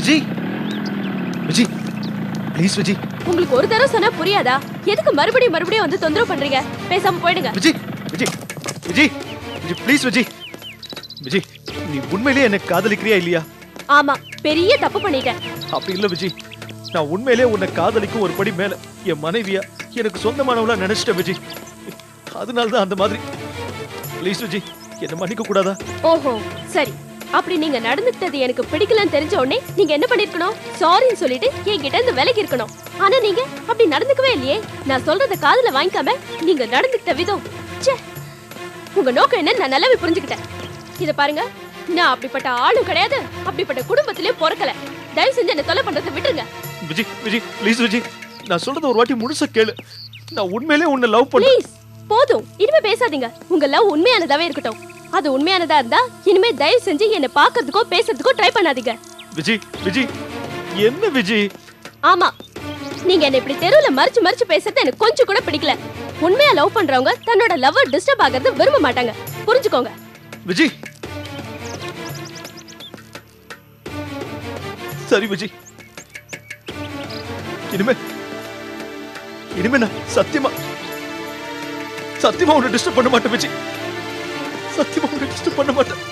Vijay Vijay please Vijay. உங்களுக்கு ஒரு தடவை சொன்னா புரியாதா? எதுக்கு மறுபடியும் மறுபடியும் வந்து தொந்தரவு பண்றீங்க? பேசாம போயிடுங்க. விஜய் விஜய் விஜய் விஜய் ப்ளீஸ் விஜய். விஜய் நீ உண்மையிலேயே என்ன காதலிக்கிறியா இல்லையா? ஆமா, பெரிய தப்பு பண்ணிட்டேன். அப்படி இல்ல விஜய், நான் உண்மையிலேயே உன்னை காதலிக்கும் ஒரு படி மேல என் மனைவியா எனக்கு சொந்தமானவளா நினைச்சிட்டேன் விஜய். அதனாலதான் அந்த மாதிரி. ப்ளீஸ் விஜய் என்ன மன்னிக்க கூடாதா? ஓஹோ சரி, அப்படி நீங்க நடந்துக்கிட்டது எனக்கு பிடிக்கலன்னு தெரிஞ்ச உடனே நீங்க என்ன பண்ணிருக்கணும்? சாரின்னு சொல்லிட்டு என்கிட்ட இருந்து விலகி இருக்கணும். ஆனா நீங்க அப்படி நடந்துக்கவே இல்லையே. நான் சொல்றத காதுல வாங்கிக்காம நீங்க நடந்துக்கிட்ட விதம், ச்சே. உங்க நோக்கம் என்ன நான் நல்லாவே புரிஞ்சுக்கிட்டேன். இத பாருங்க, நான் அப்படிப்பட்ட ஆளும் கிடையாது, அப்படிப்பட்ட குடும்பத்திலே பொறக்கல. தயவு செஞ்சு என்ன தொலை பண்றதை விட்டுருங்க. விஜய் விஜய் ப்ளீஸ் விஜய், நான் சொல்றத ஒரு வாட்டி முழுசா கேளு. நான் உண்மையிலேயே உன்னை லவ் பண்றேன். ப்ளீஸ் போதும், இனிமே பேசாதீங்க. உங்க லவ் உண்மையானதாவே இருக்கட்டும். அது உண்மையானதா இருந்தா இனிமே தயவு செஞ்சு என்ன பாக்குறதுக்கோ பேசுறதுக்கோ ட்ரை பண்ணாதீங்க. விஜய் விஜய் என்ன விஜய்? ஆமா, நீங்க என்ன இப்படி தெருவுல மறிச்சு மறிச்சு பேசுறது எனக்கு கொஞ்சம் கூட பிடிக்கல. உண்மையா லவ் பண்றவங்க தன்னோட லவ்வர் டிஸ்டர்ப் ஆகிறது விரும்ப மாட்டாங்க, புரிஞ்சுக்கோங்க. விஜய் சரி விஜய், இனிமே இனிமே நான் சத்தியமா சத்தியமா உன்னை டிஸ்டர்ப் பண்ண மாட்டேன் விஜய். சத்தியமா உன்னை டிஸ்டர்ப் பண்ண மாட்டேன்.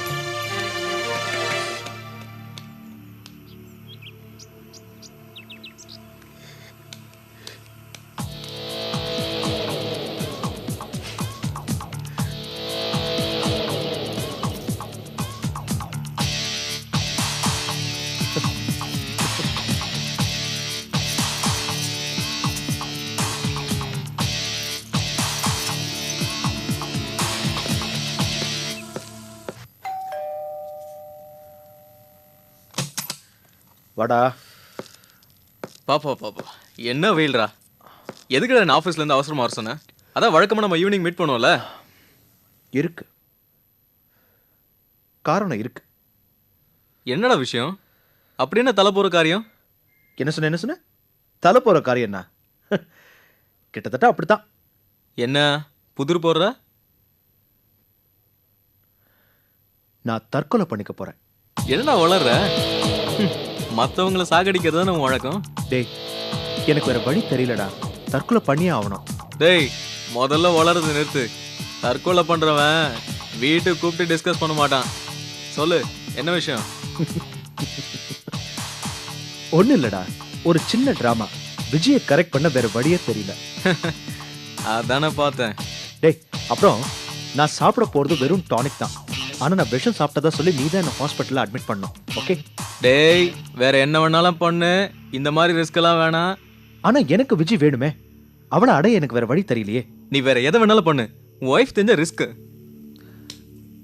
வாடா. பாப்பா பாப்பா என்ன வெயில்ரா? எதுக்கு நான் ஆஃபீஸ்ல இருந்து அவசரமா வர சொன்னேன்? அதான் வழக்கமா நம்ம ஈவினிங் மீட் பண்ணுவோம்ல. இருக்கு காரணம் இருக்கு. என்னடா விஷயம்? அப்படி என்ன தலை போற காரியம்? என்ன சொன்ன? தலை போற காரியம் என்ன? கிட்டத்தட்ட அப்படித்தான். என்ன புதிர் போடுற? நான் தற்கொலை பண்ணிக்க போறேன். என்னடா வளர்ற? மற்றவங்களை சாகடிக்கிறது தான் நம்ம வழக்கம். டேய் எனக்கு வேற வழி தெரியலடா, தற்கொலை பண்ணியே ஆகணும். டேய் முதல்ல வளர்றது நிறுத்து. தற்கொலை பண்றவன் வீட்டுக்கு கூப்பிட்டு டிஸ்கஸ் பண்ண மாட்டான். சொல்லு என்ன விஷயம்? ஒண்ணு இல்லடா, ஒரு சின்ன டிராமா. விஜயை கரெக்ட் பண்ண வேற வழியே தெரியல. அதானே பார்த்தேன். டேய் அப்புறம் நான் சாப்பிட போறது வெறும் டானிக் தான். ஆனா நான் விஷம் சாப்பிட்டதா சொல்லி நீ தான் என்ன ஹாஸ்பிட்டல்ல அட்மிட் பண்ணோம். ஓகே? டேய் வேற என்ன வேணாலும் பண்ணு, இந்த மாதிரி ரிஸ்க் எல்லாம் வேணாம். ஆனா எனக்கு விஜய் வேணுமே, அவளை அடைய எனக்கு வேற வழி தெரியலையே. நீ வேற எதை வேணாலும் பண்ணு, உன் ஒய்ஃப் தெரிஞ்ச ரிஸ்க்.